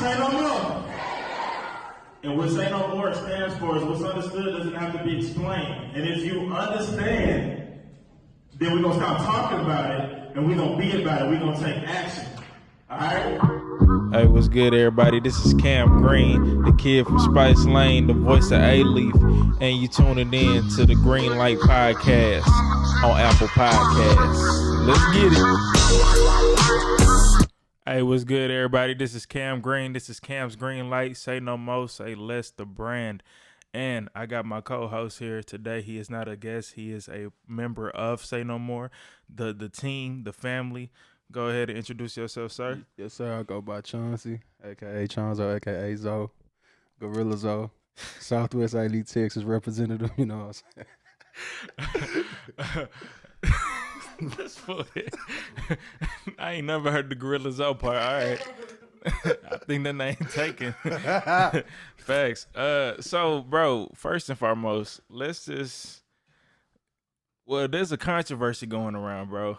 Say no more. And what say no more stands for is what's understood doesn't have to be explained. And if you understand, then we're going to stop talking about it and we're going to be about it. We're going to take action. All right? Hey, what's good, everybody? This is Kam Green, the kid from Spice Lane, the voice of A-Leaf, and you tuning in to the Green Light Podcast on Apple Podcasts. Let's get it. Hey, what's good, everybody? This is Kam Green. This is Kam's Green Light. Say no more, say less, the brand. And I got my co-host here today. He is not a guest. He is a member of Say No More, the team, the family. Go ahead and introduce yourself, sir. Yes, sir. I go by Chauncey, a.k.a. Chonzo, a.k.a. Zo, Gorilla Zo, Southwest A-Leaf, Texas representative, you know what I'm saying? That's funny. I ain't never heard the Gorilla Zo part. All right. I think that name taken. Facts. So, bro, first and foremost, let's just... Well, there's a controversy going around, bro.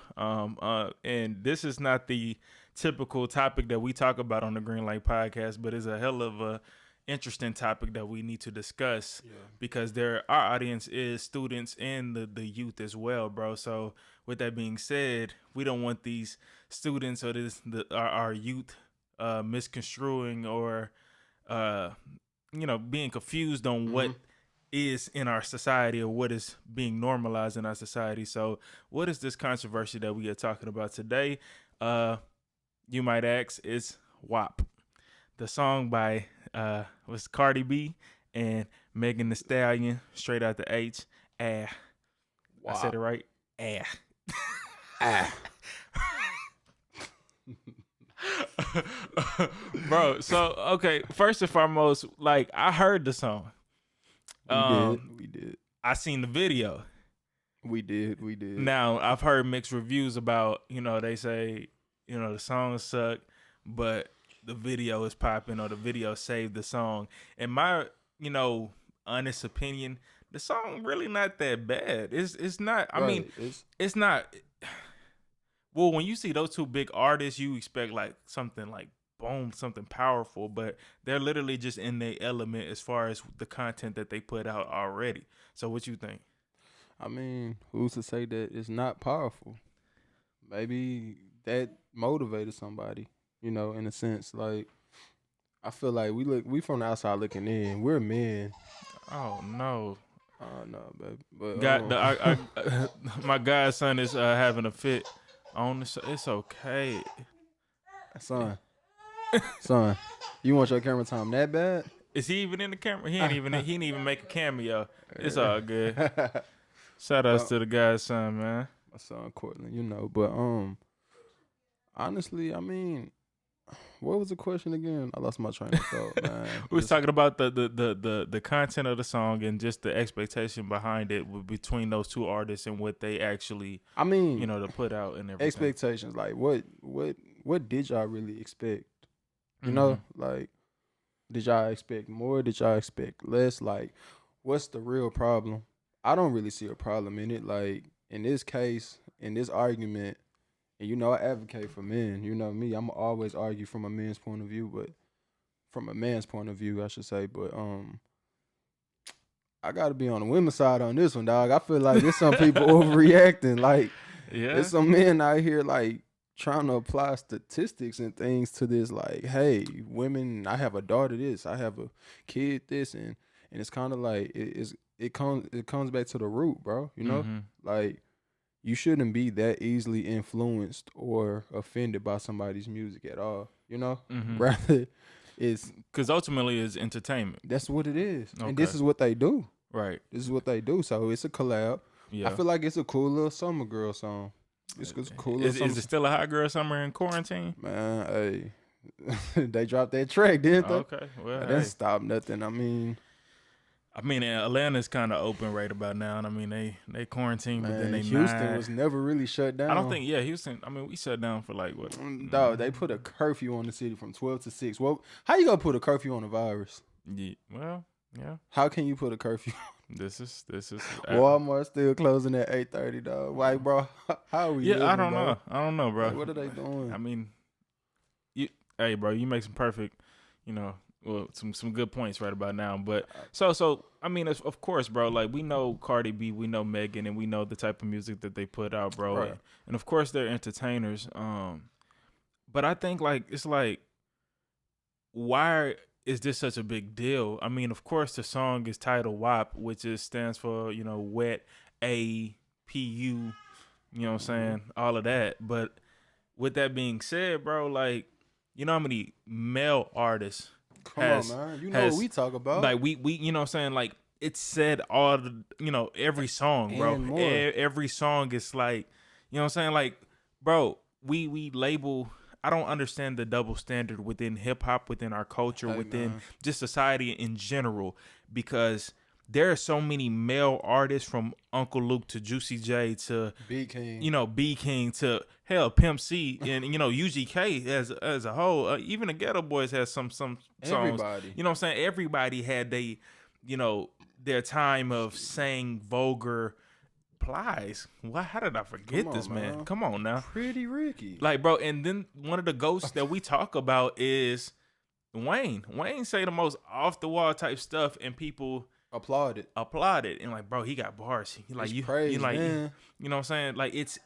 And this is not the typical topic that we talk about on the Green Light Podcast, but it's a hell of a interesting topic that we need to discuss because our audience is students and the youth as well, bro. So with that being said, we don't want these students or our youth misconstruing or being confused on what is in our society or what is being normalized in our society. So what is this controversy that we are talking about today? You might ask, it's WAP. The song by was Cardi B and Megan Thee Stallion, straight out the H. Wow. I said it right. Bro, so okay, first and foremost, like I heard the song. We did. I seen the video. We did. Now, I've heard mixed reviews about, they say, the song suck, but the video is popping or the video saved the song. In my, honest opinion, the song really not that bad. It's not, I mean, it's not. Well, when you see those two big artists, you expect like something like boom, something powerful, but they're literally just in their element as far as the content that they put out already. So what you think? I mean, who's to say that it's not powerful? Maybe that motivated somebody, in a sense. Like, I feel like we from the outside looking in. We're men. Oh no. No, baby. But my godson is having a fit on this. It's okay. Son, you want your camera time that bad? Is he even in the camera? He ain't even make a cameo. It's all good. Shout outs to the guy's son, man. My son Cortland, but honestly, I mean, what was the question again? I lost my train of thought, man. We was talking about the content of the song and just the expectation behind it between those two artists and what they actually, to put out and everything. Expectations, like what did y'all really expect? Like, did y'all expect more? Did y'all expect less? Like, what's the real problem? I don't really see a problem in it. Like, in this case, in this argument, and I advocate for men. You know me, I'm always argue from a man's point of view, but from a man's point of view, I should say. But I gotta be on the women's side on this one, dog. I feel like there's some people overreacting. Like, there's some men out here like trying to apply statistics and things to this, like, hey, women, I have a daughter this, I have a kid this, and it's kind of like it comes back to the root, bro. Like, you shouldn't be that easily influenced or offended by somebody's music at all. Rather, it's because ultimately it's entertainment. That's what it is, okay. And this is what they do. Right. This is what they do. So it's a collab. Yeah. I feel like it's a cool little summer girl song. It's cool. Is it still a hot girl summer in quarantine? Man, hey, they dropped that track, didn't they? Okay, well, that didn't stop nothing. I mean, Atlanta's kind of open right about now. And I mean, they quarantine, but then Houston was never really shut down. I don't think, Houston. I mean, we shut down for like what? Dog, they put a curfew on the city from 12 to 6. Well, how you gonna put a curfew on a virus? Yeah, well, yeah. How can you put a curfew? This is Walmart still closing at 8:30, dog. Like, bro, how are we? Yeah, living, I don't bro? know, bro. Like, what are they doing? I mean, bro, you make some perfect, well, some good points right about now. But so I mean, of course, bro, like we know Cardi B, we know Megan, and we know the type of music that they put out, bro. Right. And of course they're entertainers. But I think like it's like, why is this such a big deal? I mean, of course the song is titled WAP, which stands for, wet, APU, you know what I'm saying? All of that. But with that being said, bro, like, you know how many male artists Come on, man. You know what we talk about. Like we you know what I'm saying? Like it's said all the, every song, bro. And more. Every song is like, you know what I'm saying? Like, bro, we label, I don't understand the double standard within hip hop, within our culture, within just society in general, because there are so many male artists, from Uncle Luke to Juicy J to B King, B King to hell Pimp C, and UGK as a whole. Even the Ghetto Boys has some songs. Everybody, you know what I'm saying? Everybody had their time of saying vulgar plies. How did I forget this, man? Come on now. Pretty Ricky. Like, bro, and then one of the ghosts that we talk about is Wayne. Wayne say the most off the wall type stuff, and people applaud it. And like, bro, he got bars. Praise, like, man. You know what I'm saying? Like it's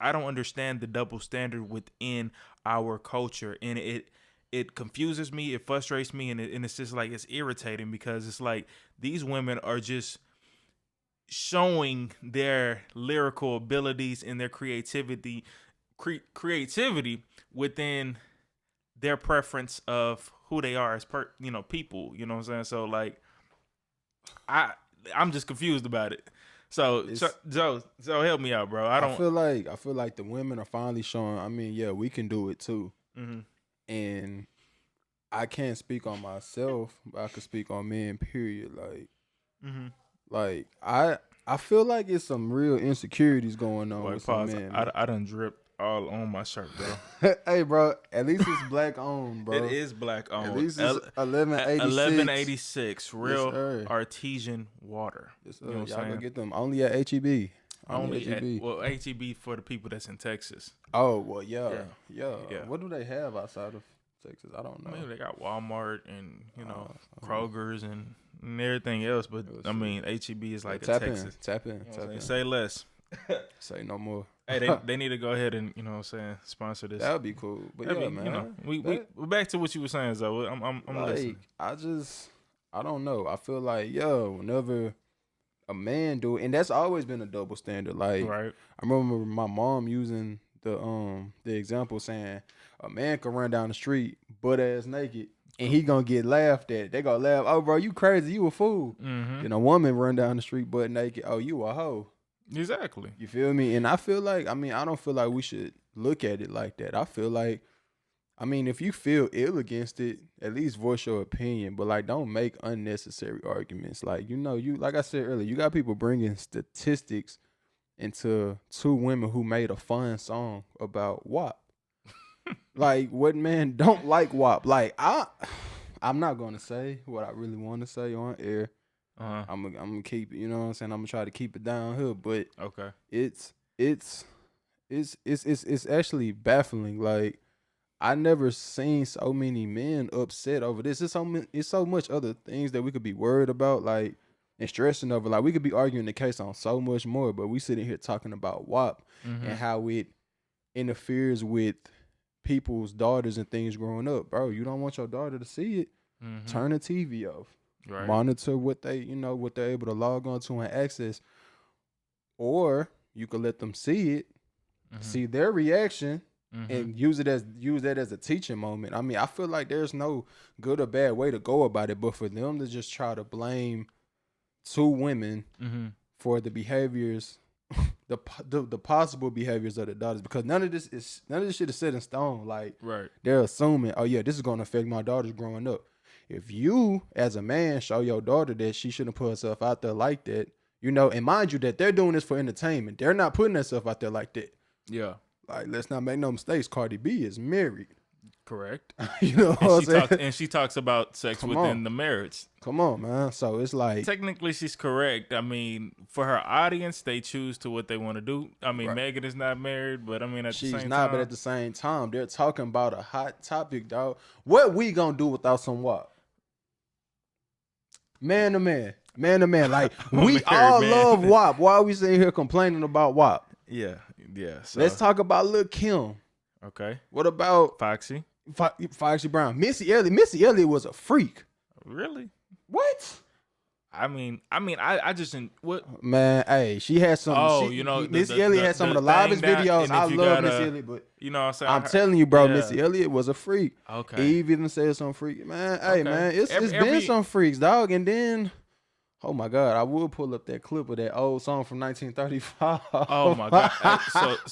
I don't understand the double standard within our culture, and it confuses me, it frustrates me, and it's just like, it's irritating, because it's like these women are just showing their lyrical abilities and their creativity within their preference of who they are as people, you know what I'm saying? So like I'm just confused about it. So help me out, bro. I feel like the women are finally showing, I mean, yeah, we can do it too. Mm-hmm. And I can't speak on myself, but I can speak on men, period. Like, mm-hmm. Like I feel like it's some real insecurities going on with pause. some men. I done dripped all on my shirt, bro. Hey, bro, at least it's black owned, bro. It is black owned. At least it's 1186. 1186 real artesian water. Yes, you know what y'all gonna get them only at HEB. Only at HEB for the people that's in Texas. Oh well, yeah. What do they have outside of Texas? I don't know. Maybe they got Walmart and Kroger's and everything else, but I mean HEB is like a Texas. Tap in. Say less. Say no more. Hey, they need to go ahead and sponsor this. That would be cool. But man, we're back to what you were saying, though. I'm like, listening. I don't know. I feel like whenever a man do it, and that's always been a double standard. Like, right. I remember my mom using the example saying a man can run down the street butt ass naked and he gonna get laughed at. They gonna laugh. Oh, bro, you crazy? You a fool? Mm-hmm. And a woman run down the street butt naked. Oh, you a hoe? Exactly. You feel me? And I feel like, I don't feel like we should look at it like that. I feel like, if you feel ill against it, at least voice your opinion. But like, don't make unnecessary arguments. Like, like I said earlier, you got people bringing statistics into two women who made a fun song about WAP. Like, what man don't like WAP? Like, I'm not gonna say what I really want to say on air. Uh-huh. I'm gonna keep it, you know what I'm saying? I'm gonna try to keep it down here, but okay, it's actually baffling. Like, I never seen so many men upset over this. It's so much other things that we could be worried about, like, and stressing over. Like, we could be arguing the case on so much more, but we sitting here talking about WAP mm-hmm. and how it interferes with people's daughters and things growing up. Bro, you don't want your daughter to see it. Mm-hmm. Turn the TV off. Right. Monitor what what they're able to log on to and access. Or you could let them see it, mm-hmm. see their reaction, mm-hmm. and use that as a teaching moment. I feel like there's no good or bad way to go about it, but for them to just try to blame two women mm-hmm. for the behaviors, the possible behaviors of the daughters, because none of this shit is set in stone. Like, right. They're assuming, oh yeah, this is gonna affect my daughters growing up. If you, as a man, show your daughter that she shouldn't put herself out there like that, and mind you that they're doing this for entertainment. They're not putting themselves out there like that. Yeah. Like, let's not make no mistakes. Cardi B is married. Correct. You know what I'm saying? And she talks about sex within the marriage. Come on, man. So it's like technically she's correct. I mean, for her audience, they choose to what they want to do. I mean, Right. Megan is not married, but I mean, she's the same not, time, but at the same time, they're talking about a hot topic, dog. What we gonna do without some WAP? Man to man. Man to man. Like, we all love WAP. Why are we sitting here complaining about WAP? Yeah. So. Let's talk about Lil' Kim. Okay. What about Foxy? Foxy Brown? Missy Elliott. Missy Elliott was a freak. Really? What? I just what? Man, hey, she had some. Oh, you know, Missy Elliott had some of the livest videos. I love Missy Elliott, but you know what I'm saying? I'm telling you, bro, yeah. Missy Elliott was a freak. Okay. Eve even said some freak. Man, hey, man, it's been some freaks, dog. And then, oh my God, I would pull up that clip of that old song from 1935. Oh my God.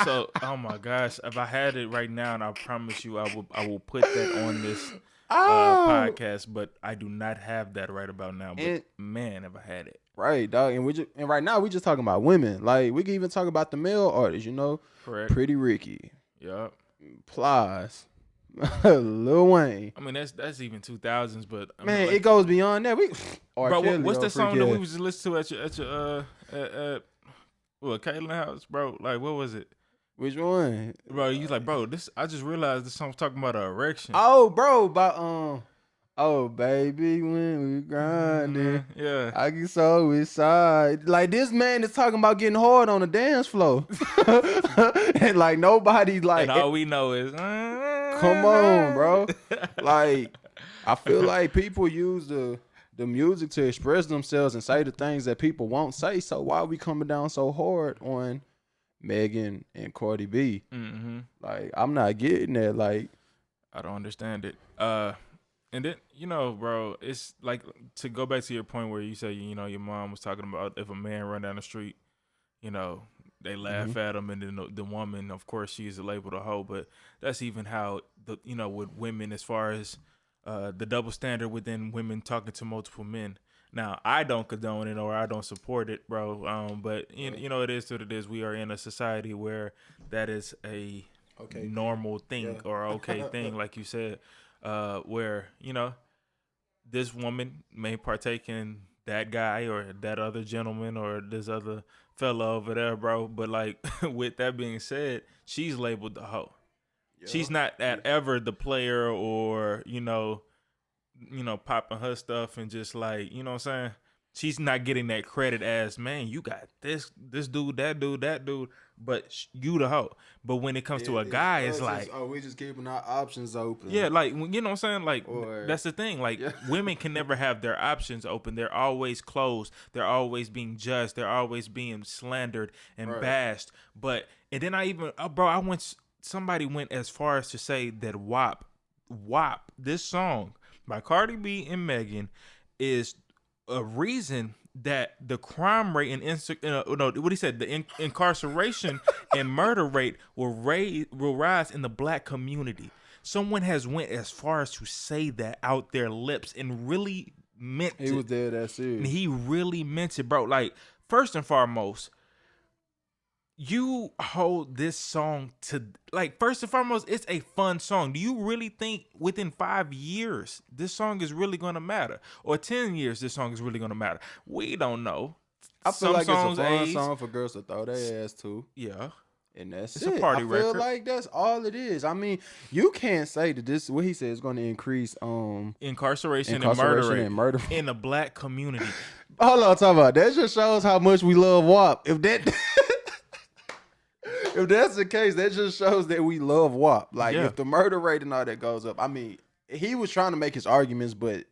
So oh my gosh, if I had it right now, and I promise you, I will put that on this podcast, but I do not have that right about now. But man, if I had it. Right, dog. And right now we just talking about women. Like, we can even talk about the male artists, you know? Correct. Pretty Ricky. Yep. Plies. Lil Wayne. I mean, that's even 2000s, but I man, mean, like, it goes beyond that. Bro, what's that song that we was just listening to at your Caitlin house, bro? Like, what was it? Which one? Bro, you like, bro, this I just realized this song's talking about an erection. Oh, bro, about oh baby, when we grinding, yeah, I get so excited. Like, this man is talking about getting hard on the dance floor, and like nobody like. And all we know is, come on, bro. Like, I feel like people use the music to express themselves and say the things that people won't say. So why are we coming down so hard on Megan and Cardi B? Mm-hmm. Like, I'm not getting that. Like, I don't understand it. And then, you know, bro, it's like, to go back to your point where you say, you know, your mom was talking about if a man run down the street, you know, they laugh at him, and then the woman, of course, she's labeled a hoe. But that's even how with women, as far as the double standard within women talking to multiple men. Now, I don't condone it or I don't support it, bro. But you know, it is what it is. We are in a society where that is a normal thing or okay thing, like you said. Where, you know, this woman may partake in that guy or that other gentleman or this other fella over there, bro. But like, with that being said, she's labeled the hoe. Yeah. She's not ever the player or, you know, popping her stuff and just like, you know what I'm saying? She's not getting that credit as, man, you got this dude, that dude, but you the hoe. But when it comes to a guy, it's like, we just keeping our options open. Yeah, like, you know what I'm saying? Like, that's the thing. Like, women can never have their options open. They're always closed. They're always being judged. They're always being slandered and bashed. And then somebody went as far as to say that WAP, this song by Cardi B and Megan is a reason that the crime rate and the incarceration and murder rate will rise in the black community. Someone has went as far as to say that out their lips and really meant it. He was there that serious. And he really meant it, bro. Like, first and foremost, you hold this song to, like, first and foremost, it's a fun song. Do you really think within 5 years this song is really going to matter? Or 10 years this song is really going to matter? We don't know. I feel like it's a fun song for girls to throw their ass to. Yeah. And that's it's a party record. I feel like that's all it is. I mean, you can't say that this, what he said, is going to increase incarceration and murder in the black community. Hold on, talk about that. Just shows how much we love WAP. If that's the case, that just shows that we love WAP. Like, if the murder rate and all that goes up, I mean, he was trying to make his arguments, but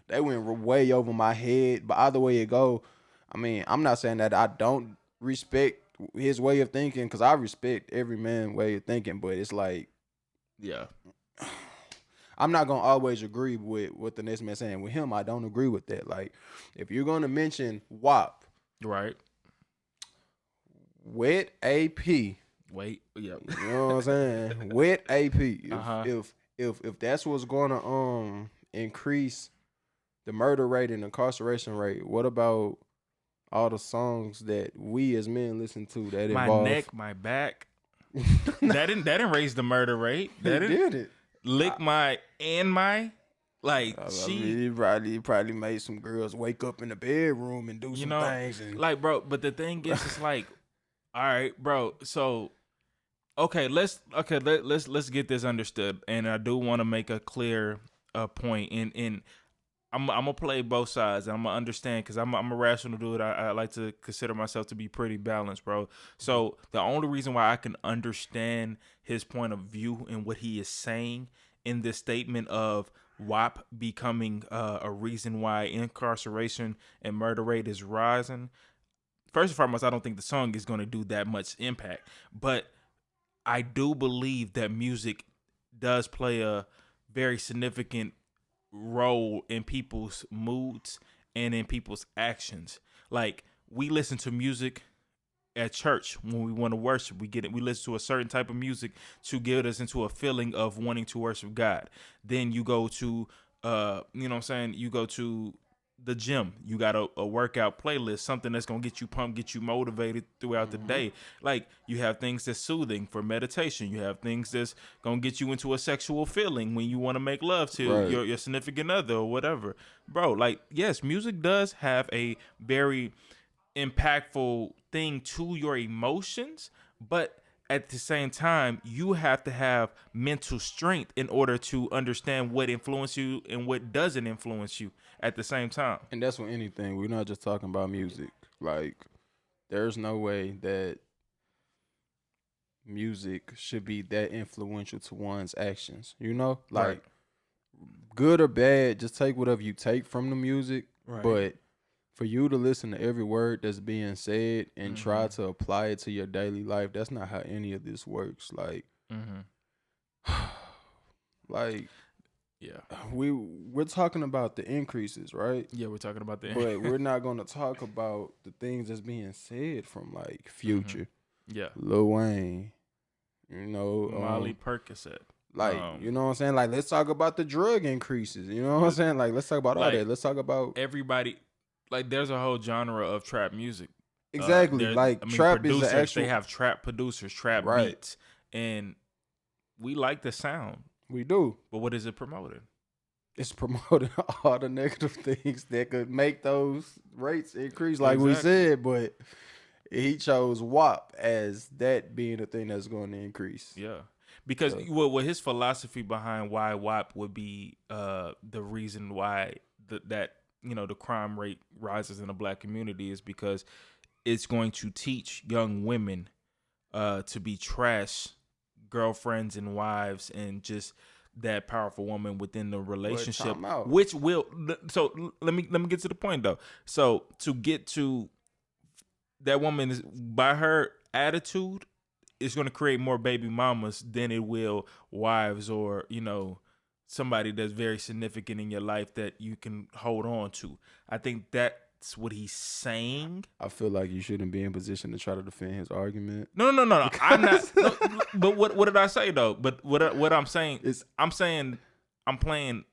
they went way over my head. But either way it go, I mean, I'm not saying that I don't respect his way of thinking, because I respect every man's way of thinking, but it's like, I'm not going to always agree with what the next man's saying. With him, I don't agree with that. Like, if you're going to mention WAP, right? Wet AP. Wait, yep. You know what I'm saying? Wet AP. If that's what's going to increase the murder rate and incarceration rate, what about all the songs that we as men listen to that involve my neck, my back? that didn't raise the murder rate. That did it. lick my and my. Like he probably made some girls wake up in the bedroom and do some things. And like, bro. But the thing is, it's like, all right, bro. So, let's get this understood. And I do want to make a clear point. And I'm gonna play both sides. And I'm gonna understand because I'm a rational dude. I like to consider myself to be pretty balanced, bro. So the only reason why I can understand his point of view and what he is saying in this statement of WAP becoming a reason why incarceration and murder rate is rising. First and foremost, I don't think the song is going to do that much impact, but I do believe that music does play a very significant role in people's moods and in people's actions. Like, we listen to music at church when we want to worship. We listen to a certain type of music to get us into a feeling of wanting to worship God. Then you go to you go to the gym. You got a workout playlist, something that's gonna get you pumped, get you motivated throughout the day. Like, you have things that's soothing for meditation. You have things that's gonna get you into a sexual feeling when you want to make love to your significant other or whatever. Bro, like, yes, music does have a very impactful thing to your emotions, but at the same time, you have to have mental strength in order to understand what influences you and what doesn't influence you at the same time. And that's with anything. We're not just talking about music. Like, there's no way that music should be that influential to one's actions. Like, good or bad, just take whatever you take from the music. Right. But for you to listen to every word that's being said and try to apply it to your daily life, that's not how any of this works. Like, like, yeah, we're talking about the increases, right? Yeah, we're talking about the, but we're not going to talk about the things that's being said from, like, Future, Lil Wayne, Molly Percocet. Like, you know what I'm saying? Like, let's talk about the drug increases. You know what I'm saying? Like, let's talk about all that. Let's talk about everybody. Like, there's a whole genre of trap music. Exactly. Trap is the actual. They have trap producers, trap beats, and we like the sound. We do. But what is it promoting? It's promoting all the negative things that could make those rates increase, like we said. But he chose WAP as that being the thing that's going to increase. Yeah. Because what his philosophy behind why WAP would be the reason why that the crime rate rises in the black community is because it's going to teach young women to be trash girlfriends and wives and just that powerful woman within the relationship, which will. So let me get to the point though. So to get to that woman is by her attitude, it's going to create more baby mamas than it will wives or somebody that's very significant in your life that you can hold on to. I think that's what he's saying. I feel like you shouldn't be in position to try to defend his argument. No. I'm not. No, but what did I say though? But what I'm saying is I'm playing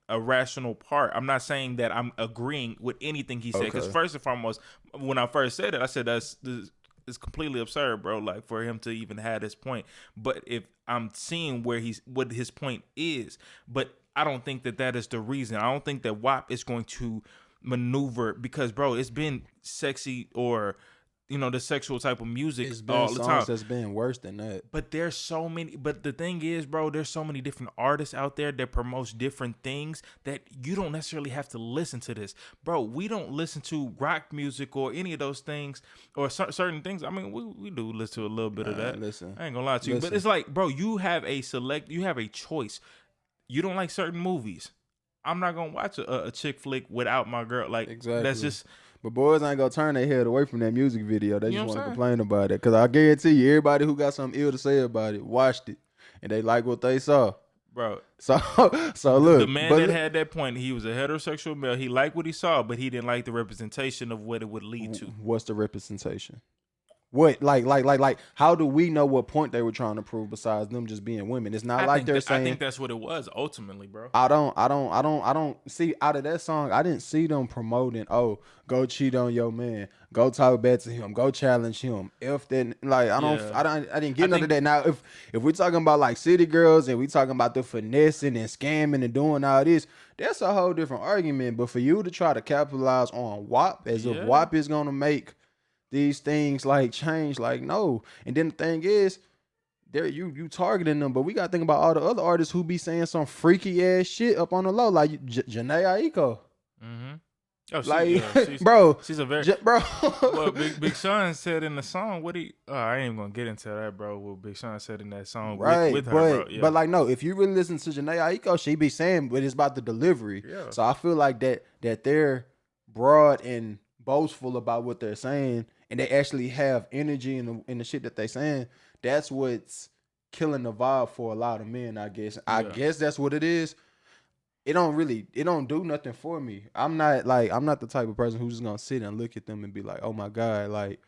a rational part. I'm not saying that I'm agreeing with anything he said. Because first and foremost, when I first said it, I said it's completely absurd, bro. Like, for him to even have this point. But if I'm seeing what his point is, but I don't think that is the reason. I don't think that WAP is going to maneuver because, bro, it's been sexy or the sexual type of music all the time. That's been worse than that. But there's so many. But the thing is, bro, there's so many different artists out there that promotes different things that you don't necessarily have to listen to this, bro. We don't listen to rock music or any of those things or certain things. I mean, we do listen to a little bit of that. Listen, I ain't gonna lie to you, but it's like, bro, you have a choice. You don't like certain movies. I'm not gonna watch a chick flick without my girl. Like, exactly. That's just. But boys ain't gonna turn their head away from that music video. They just want to complain about it. Because I guarantee you, everybody who got something ill to say about it watched it, and they like what they saw. Bro. So look. The man that had that point, he was a heterosexual male. He liked what he saw, but he didn't like the representation of what it would lead to. What's the representation? What like how do we know what point they were trying to prove besides them just being women? It's not like they're saying. I think that's what it was ultimately, bro. I don't see out of that song. I didn't see them promoting. Oh, go cheat on your man. Go talk bad to him. Go challenge him. If then like I didn't get none of that. Now if we're talking about like city girls and we talking about the finessing and scamming and doing all this, that's a whole different argument. But for you to try to capitalize on WAP as if WAP is gonna make these things like change, like no. And then the thing is, there you targeting them, but we gotta think about all the other artists who be saying some freaky ass shit up on the low, like Janae Aiko. Mm-hmm. Oh, she's a very bro. Well, Big Sean said in the song, I ain't gonna get into that, bro. What Big Sean said in that song, right? With her, but bro. Yeah. But like, no, if you really listen to Janae Aiko, she be saying, but it's about the delivery. Yeah. So I feel like that they're broad and boastful about what they're saying, and they actually have energy in the shit that they saying. That's what's killing the vibe for a lot of men, I guess. I guess that's what it is. It don't do nothing for me. I'm not the type of person who's just gonna sit and look at them and be like, oh my God, like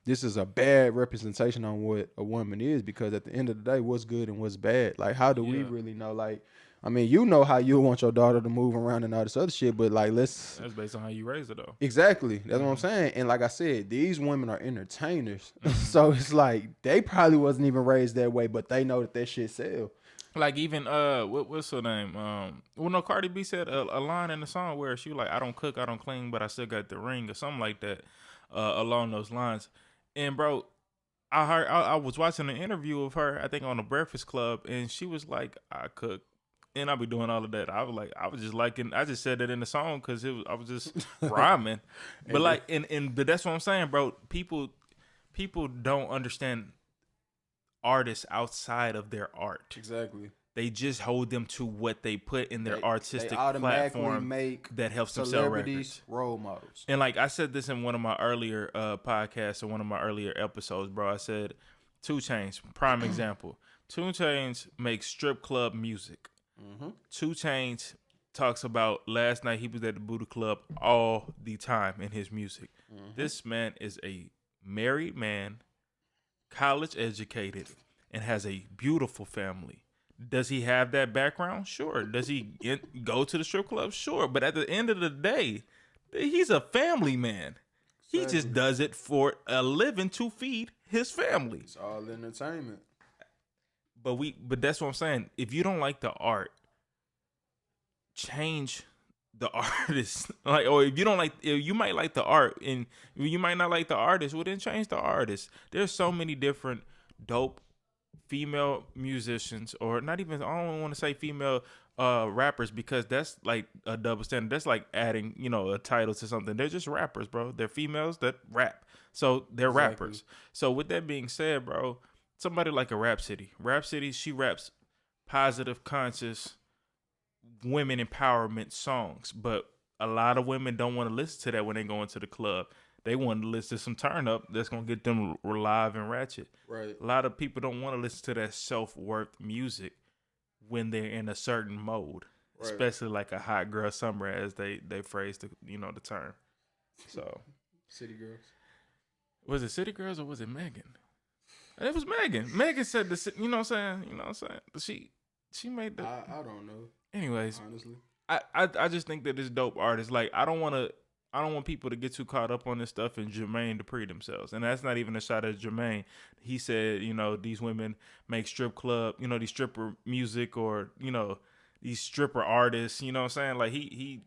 this is a bad representation on what a woman is, because at the end of the day, what's good and what's bad? Like, how do we really know? Like, I mean, you know how you want your daughter to move around and all this other shit, but like, that's based on how you raised her, though. Exactly. That's what I'm saying. And like I said, these women are entertainers. So it's like they probably wasn't even raised that way, but they know that shit sell. Like even what's her name? Well, no, Cardi B said a line in the song where she was like, I don't cook, I don't clean, but I still got the ring, or something like that, along those lines. And bro, I was watching an interview of her, I think on the Breakfast Club, and she was like, I cook and I be doing all of that. I just said that in the song because I was just rhyming. But like, but that's what I'm saying, bro. People don't understand artists outside of their art. Exactly. They just hold them to what they put in their artistic platform that helps them sell records. Role models. And like I said this in one of my earlier podcasts or one of my earlier episodes, bro. I said 2 Chainz, prime example. 2 Chainz makes strip club music. 2 Chainz talks about last night he was at the Buddha Club all the time in his music. This man is a married man, college educated, and has a beautiful family. Does he have that background? Sure. Does he go to the strip club? Sure. But at the end of the day, he's a family man. Exactly. He just does it for a living to feed his family. It's all entertainment. But that's what I'm saying. If you don't like the art, change the artist. Like, or if you might like the art and you might not like the artist, well then change the artist. There's so many different dope female musicians, or not even, I don't want to say female rappers, because that's like a double standard. That's like adding, a title to something. They're just rappers, bro. They're females that rap. So they're rappers. So with that being said, bro, somebody like a Rhapsody, she raps positive, conscious, women empowerment songs, but a lot of women don't want to listen to that when they go into the club. They want to listen to some turn up that's going to get them live and ratchet. Right. A lot of people don't want to listen to that self-worth music when they're in a certain mode, right. Especially like a hot girl summer, as they phrase the term. So, City Girls. Was it City Girls or was it Megan? It was Megan. Megan said this, you know what I'm saying? She made the... I don't know. Anyways, honestly, I just think that it's dope artists. Like, I don't want people to get too caught up on this stuff and Jermaine Dupri themselves. And that's not even a shot at Jermaine. He said, these women make strip club, these stripper music, or, these stripper artists, you know what I'm saying? Like, he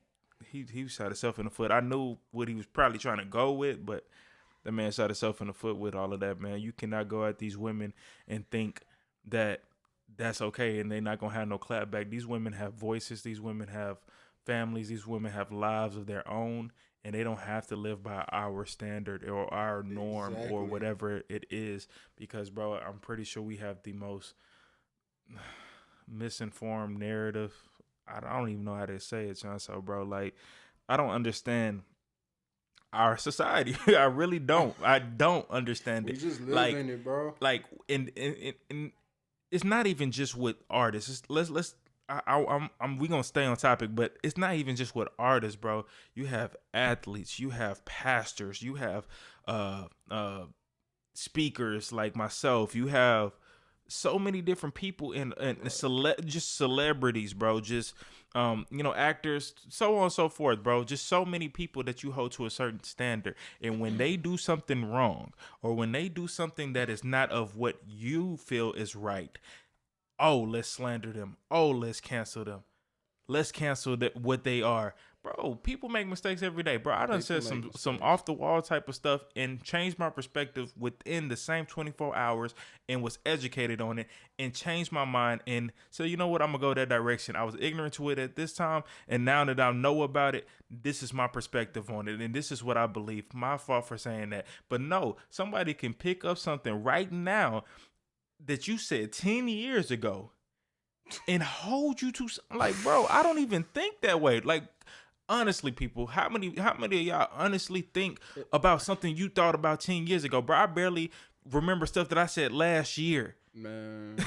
shot himself in the foot. I knew what he was probably trying to go with, but the man shot himself in the foot with all of that, man. You cannot go at these women and think that that's okay and they're not going to have no clap back. These women have voices. These women have families. These women have lives of their own, and they don't have to live by our standard or our norm or whatever it is, because, bro, I'm pretty sure we have the most misinformed narrative. I don't even know how to say it, John. So, bro, like, I don't understand our society. I really don't. I don't understand it. We just live in it, bro. Like, and it's not even just with artists. Let's we gonna stay on topic, but it's not even just with artists, bro. You have athletes, you have pastors, you have speakers like myself. You have so many different people and just celebrities, bro. Just actors, so on and so forth, bro. Just so many people that you hold to a certain standard. And when they do something wrong, or when they do something that is not of what you feel is right, oh, let's slander them. Oh, let's cancel them. Let's cancel what they are. Bro, people make mistakes every day. Bro, I done said some off the wall type of stuff and changed my perspective within the same 24 hours and was educated on it and changed my mind and said, you know what, I'm going to go that direction. I was ignorant to it at this time, and now that I know about it, this is my perspective on it, and this is what I believe. My fault for saying that. But no, somebody can pick up something right now that you said 10 years ago and hold you to, like, bro, I don't even think that way. Like, honestly, people, how many of y'all honestly think about something you thought about 10 years ago? Bro, I barely remember stuff that I said last year. Man.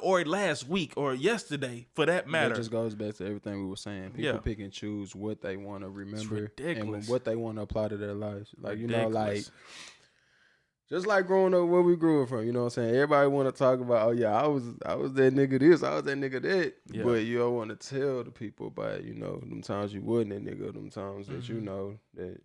Or last week or yesterday, for that matter. That just goes back to everything we were saying. People pick and choose what they want to remember and what they want to apply to their lives. Like, just like growing up where we grew up from, you know what I'm saying? Everybody want to talk about, oh, yeah, I was that nigga this, I was that nigga that. Yeah. But you don't want to tell the people about, them times you wasn't that nigga, them times that,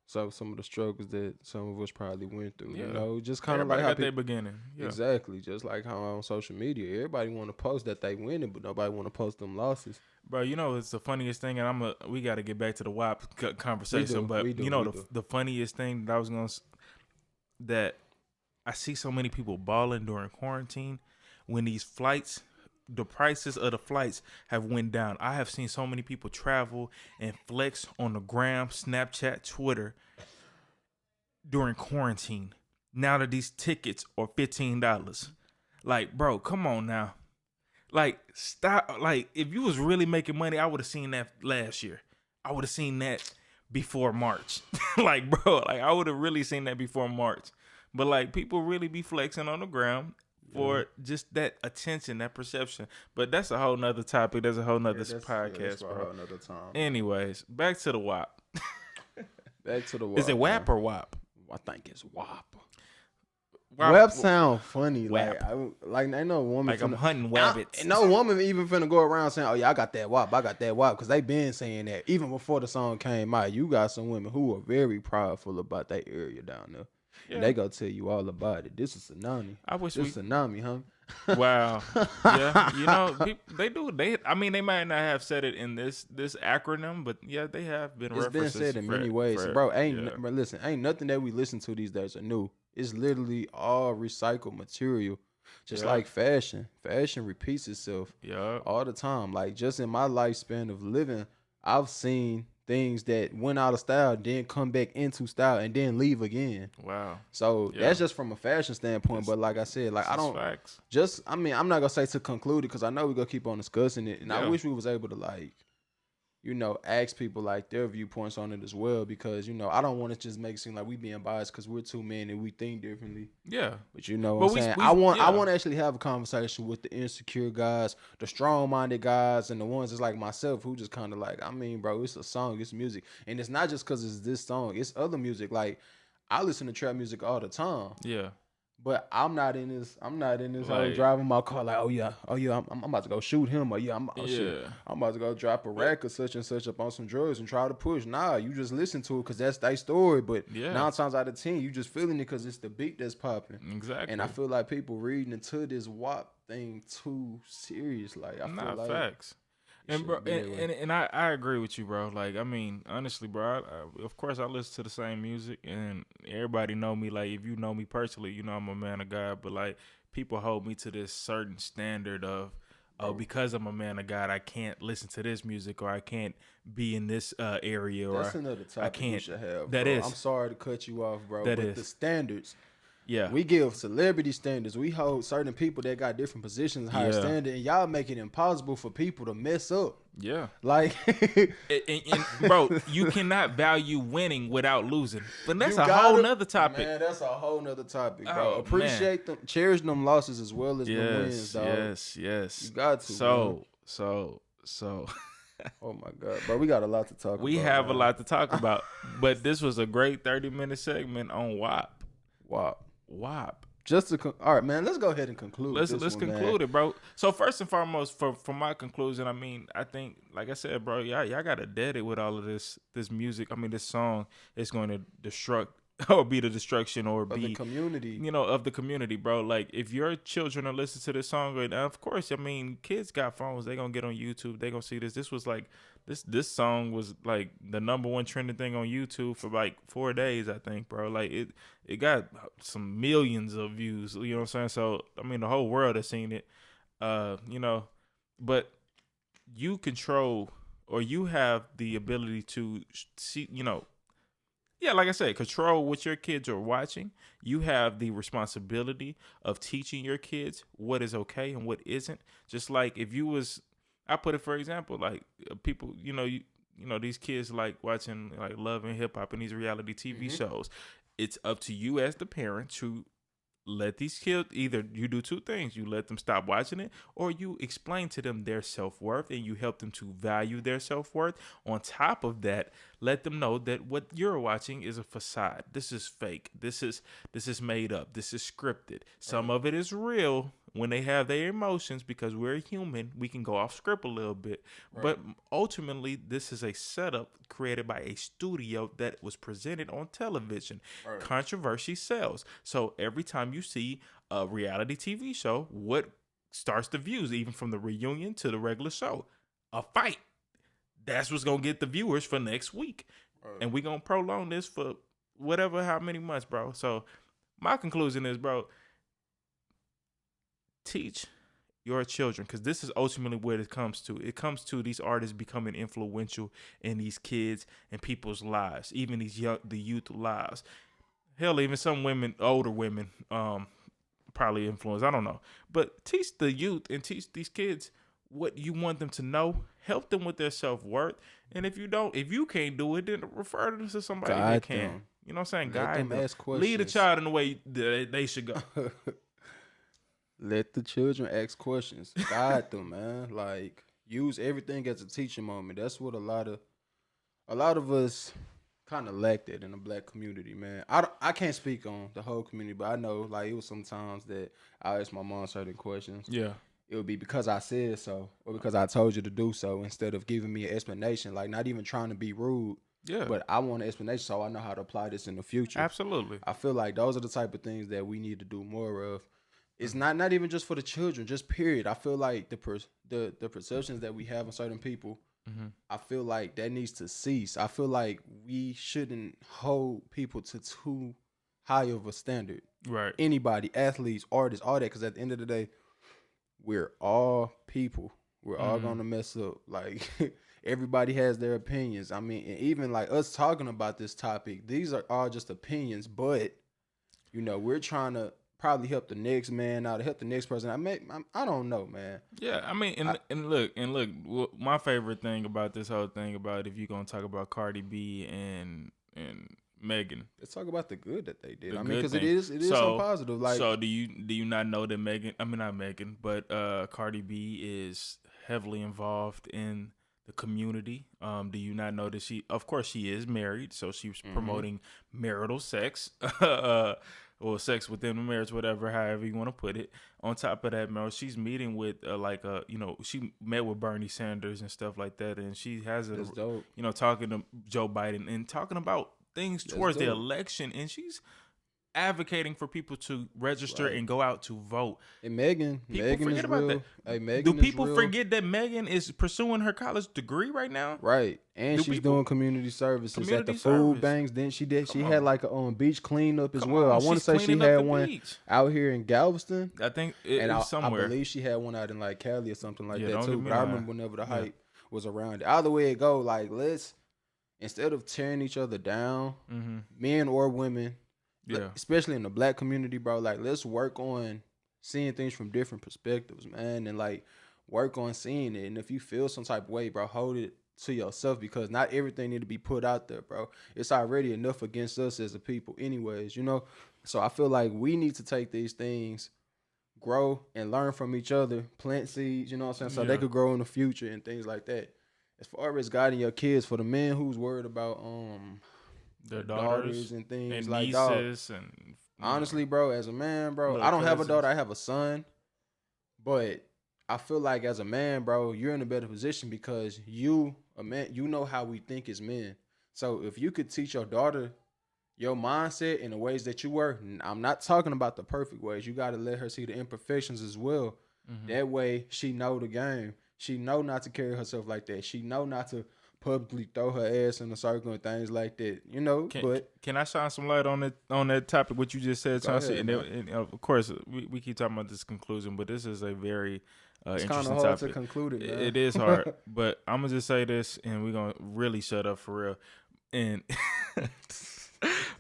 so some of the struggles that some of us probably went through, just kind of like how their beginning. Yeah. Exactly. Just like how on social media, everybody want to post that they winning, but nobody want to post them losses. Bro, it's the funniest thing, and we got to get back to the WAP conversation, the funniest thing that I was going to that I see so many people balling during quarantine when these flights, the prices of the flights have went down. I have seen so many people travel and flex on the gram, Snapchat, Twitter during quarantine. Now that these tickets are $15. Like, bro, come on now. Like, stop. Like, if you was really making money, I would have seen that last year. I would have seen that before March. Like, bro, like I would have really seen that before March. But like people really be flexing on the ground for just that attention, that perception. But that's a whole nother topic. That's a whole nother podcast, bro. A whole nother time. Anyways, back to the WAP. Back to the WAP. Is it WAP or WAP? I think it's WAP. WAP sound funny. WAP. Like ain't no woman. Like I'm hunting wabbits. No woman even finna go around saying, "Oh yeah, I got that WAP. I got that WAP," because they been saying that even before the song came out. You got some women who are very prideful about that area down there. Yeah. And they gonna tell you all about it. This is tsunami. Tsunami, huh? Wow. Yeah, they do. They might not have said it in this acronym, but yeah, they have been. It's been said in many ways, bro. Listen, ain't nothing that we listen to these days are new. It's literally all recycled material, just like fashion. Fashion repeats itself all the time. Like just in my lifespan of living, I've seen things that went out of style, then come back into style, and then leave again. Wow. So that's just from a fashion standpoint. But like I said, like I don't facts. I'm not gonna say to conclude it because I know we're gonna keep on discussing it, and I wish we was able to ask people like their viewpoints on it as well, because I don't want to just make it seem like we being biased because we're two men and we think differently. Yeah. But what I'm saying, I want to actually have a conversation with the insecure guys, the strong-minded guys, and the ones that's like myself who just kind of like, bro, it's a song, it's music, and it's not just because it's this song, it's other music. Like I listen to trap music all the time. Yeah. But I'm not in this. Like, driving my car like, oh yeah, I'm about to go shoot him, or I'm about to go drop a rack or such and such up on some drugs and try to push. Nah, you just listen to it because that's their story. But 9 times out of 10, you just feeling it because it's the beat that's popping. Exactly. And I feel like people reading into this WAP thing too serious. Like I feel like facts. And bro, and I agree with you, bro. Like, honestly, bro, of course I listen to the same music, and everybody know me. Like, if you know me personally, I'm a man of God. But like, people hold me to this certain standard of, because I'm a man of God, I can't listen to this music, or I can't be in this area, or that's another topic I can't. You should have. That bro. is. I'm sorry to cut you off, bro. That but is. The standards. Yeah. We give celebrity standards. We hold certain people that got different positions higher standard, and y'all make it impossible for people to mess up. Yeah. Like, and bro, you cannot value winning without losing. But that's a whole nother topic. Man, that's a whole nother topic, bro. Appreciate them, cherish them losses as well as the wins, dog. Yes. You got to. So. Oh my God, bro, we got a lot to talk about. We have a lot to talk about, but this was a great 30-minute segment on WAP. WAP. WAP. All right, man. Let's go ahead and conclude. Let's conclude it, bro. So first and foremost, for my conclusion, I mean, I think, like I said, bro, y'all got to dead it with all of this music. I mean, this song is going to destruct or be the destruction or be the community, of the community, bro. Like, if your children are listening to this song right now, of course, I mean, kids got phones. They gonna get on YouTube. They gonna see this. This was like this song was like the #1 trending thing on YouTube for like 4 days, I think, bro. Like it got some millions of views. You know what I'm saying? So I mean, the whole world has seen it. But you control or you have the ability to see, yeah, like I said, control what your kids are watching. You have the responsibility of teaching your kids what is okay and what isn't. Just like if you was, I put it for example, like people, these kids like watching like Love and Hip Hop and these reality TV shows. It's up to you as the parent to let these kids, either you do two things. You let them stop watching it, or you explain to them their self-worth and you help them to value their self-worth. On top of that, let them know that what you're watching is a facade. This is fake. This is made up. This is scripted. Some of it is real when they have their emotions, because we're human. We can go off script a little bit. Right. But ultimately, this is a setup created by a studio that was presented on television. Right. Controversy sells. So every time you see a reality TV show, what starts the views, even from the reunion to the regular show? A fight. That's what's going to get the viewers for next week. Right. And we're going to prolong this for how many months, bro. So my conclusion is, bro, teach your children, because this is ultimately what it comes to. It comes to these artists becoming influential in these kids and people's lives, even the youth lives. Hell, even some women, older women, probably influence. I don't know. But teach the youth and teach these kids what you want them to know. Help them with their self-worth. And if you can't do it, then refer them to somebody that can. Them. You know what I'm saying? Guide them. Ask questions. Lead a child in the way that they should go. Let the children ask questions. Guide them, man. Like, use everything as a teaching moment. That's what a lot of us kind of lacked it in the black community, man. I can't speak on the whole community, but I know, like, it was sometimes that I asked my mom certain questions. Yeah. It would be because I said so, or because I told you to do so, instead of giving me an explanation. Like, not even trying to be rude. Yeah. But I want an explanation so I know how to apply this in the future. Absolutely. I feel like those are the type of things that we need to do more of. It's not even just for the children, just period. I feel like the perceptions that we have on certain people, I feel like that needs to cease. I feel like we shouldn't hold people to too high of a standard. Right. Anybody, athletes, artists, all that. Because at the end of the day, we're all people. We're all going to mess up. Like, everybody has their opinions. I mean, and even like us talking about this topic, these are all just opinions. But, we're trying to probably help the next man out, help the next person. I don't know, man. Yeah, I mean, and look, my favorite thing about this whole thing about, if you're gonna talk about Cardi B and Megan, let's talk about the good that they did. I mean, because it is so positive. Like, so do you not know that Cardi B is heavily involved in the community? Do you not know that she is married, so she's promoting marital sex. Or sex within the marriage, whatever, however you want to put it. On top of that, Mel, she's meeting with she met with Bernie Sanders and stuff like that, and she has talking to Joe Biden and talking about things towards the election, and she's advocating for people to register and go out to vote. And Megan is real. That. Hey, Megan Do people is real. forget that Megan is pursuing her college degree right now? Right, and she's doing community services at the food banks. Then she had like a beach cleanup as well. I want to say she had one out here in Galveston. I think it was somewhere. I believe she had one out in like Cali or something like that too. But I remember whenever the hype was around it. Either way it go, like, let's, instead of tearing each other down, men or women. Yeah, especially in the black community, bro. Like, let's work on seeing things from different perspectives, man, and like work on seeing it. And if you feel some type of way, bro, hold it to yourself, because not everything need to be put out there, bro. It's already enough against us as a people, anyways. So I feel like we need to take these things, grow and learn from each other, plant seeds. You know what I'm saying? So they could grow in the future and things like that. As far as guiding your kids, for the man who's worried about their daughters and things and like nieces dog. and Honestly, bro, as a man, bro, I don't have a daughter. I have a son, but I feel like as a man, bro, you're in a better position because you, a man, you know how we think as men. So if you could teach your daughter your mindset in the ways that you were, I'm not talking about the perfect ways. You got to let her see the imperfections as well. Mm-hmm. That way she know the game. She know not to carry herself like that. She know not to publicly throw her ass in a circle and things like that. You know, can I shine some light on that topic, what you just said, Chauncey? And of course, we keep talking about this conclusion, but this is a very interesting topic. It's kind of hard to conclude it, man. It is hard, but I'm going to just say this, and we're going to really shut up for real. And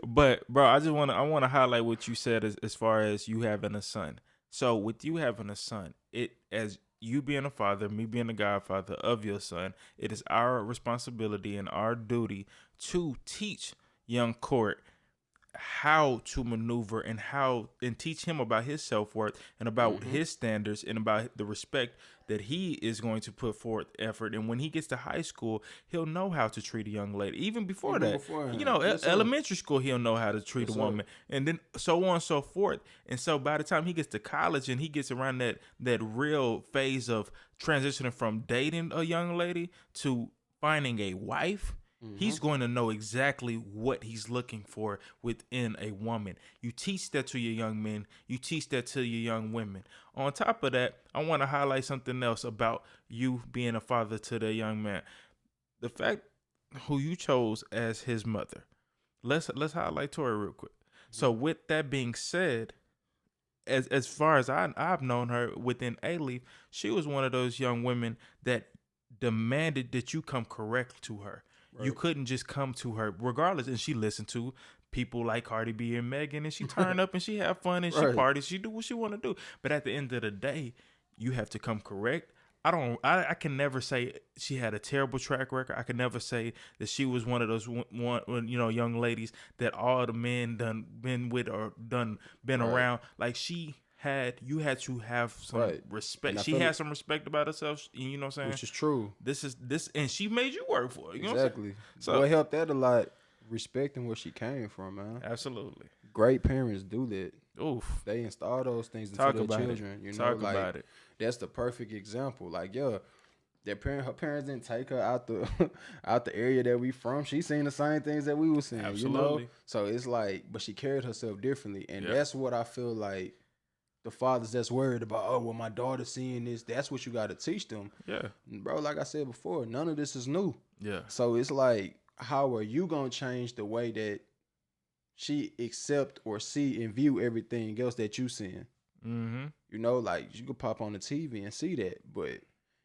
but, bro, I want to highlight what you said as far as you having a son. So with you having a son, as you being a father, me being a godfather of your son, it is our responsibility and our duty to teach young Court how to maneuver and teach him about his self-worth and about his standards and about the respect that he is going to put forth effort. And when he gets to high school, he'll know how to treat a young lady. Even before elementary school, he'll know how to treat a woman, and then so on and so forth. And so by the time he gets to college and he gets around that real phase of transitioning from dating a young lady to finding a wife, he's going to know exactly what he's looking for within a woman. You teach that to your young men. You teach that to your young women. On top of that, I want to highlight something else about you being a father to the young man. The fact who you chose as his mother. Let's highlight Tori real quick. So with that being said, as far as I've known her within A-Leaf, she was one of those young women that demanded that you come correct to her. Right. You couldn't just come to her regardless. And she listened to people like Cardi B and Megan, and she turned up and she have fun and she parties. She do what she want to do. But at the end of the day, you have to come correct. I can never say she had a terrible track record. I can never say that she was one of those young ladies that all the men done been with or been around. Like you had to have some respect. She had some respect about herself. You know what I'm saying? Which is true. This, and she made you work for it. You know what I'm saying? So it helped that a lot, respecting where she came from, man. Absolutely. Great parents do that. Oof. They install those things into their children. You know, Talk about it. That's the perfect example. Like, her parents didn't take her out the area that we from. She seen the same things that we were seeing. Absolutely. You know? So it's like, but she carried herself differently, and that's what I feel like. The fathers that's worried about, my daughter's seeing this, that's what you got to teach them. Yeah. Bro, like I said before, none of this is new. Yeah. So it's like, how are you going to change the way that she accept or see and view everything else that you seeing? Mm-hmm. You know, like, you could pop on the TV and see that, but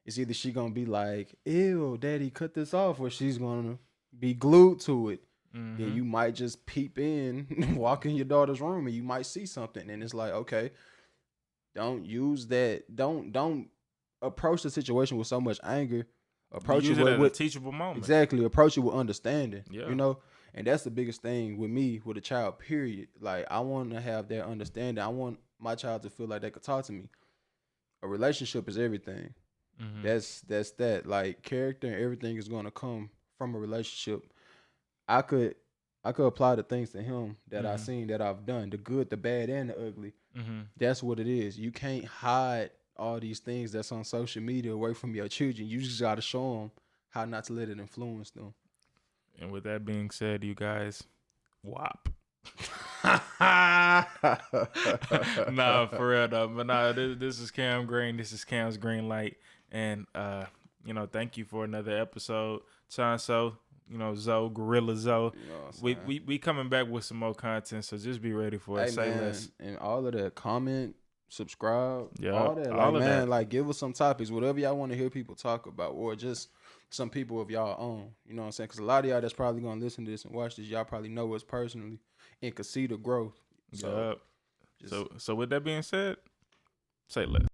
it's either she going to be like, ew, daddy, cut this off, or she's going to be glued to it. Mm-hmm. Then you might just peep in, walk in your daughter's room, and you might see something, and it's like, okay, don't use that. Don't approach the situation with so much anger. Approach it with a teachable moment. Exactly. Approach it with understanding. Yeah. You know, and that's the biggest thing with me with a child. Period. Like, I want to have that understanding. I want my child to feel like they could talk to me. A relationship is everything. Mm-hmm. That's that. Like, character and everything is going to come from a relationship. I could apply the things to him that I've seen, that I've done, the good, the bad, and the ugly. Mm-hmm. That's what it is. You can't hide all these things that's on social media away from your children. You just got to show them how not to let it influence them. And with that being said, you guys, WAP. Nah, for real though. But nah, this is Kam Green. This is Kam's Green Light. And, thank you for another episode. Chanso. Zo, Gorilla Zo. We coming back with some more content, so just be ready for it. Hey, Say man, less. And all of that, comment, subscribe, yeah, all that. All of that. Like, give us some topics, whatever y'all want to hear people talk about, or just some people of y'all own. You know what I'm saying? Because a lot of y'all that's probably going to listen to this and watch this, y'all probably know us personally and can see the growth. So with that being said, say less.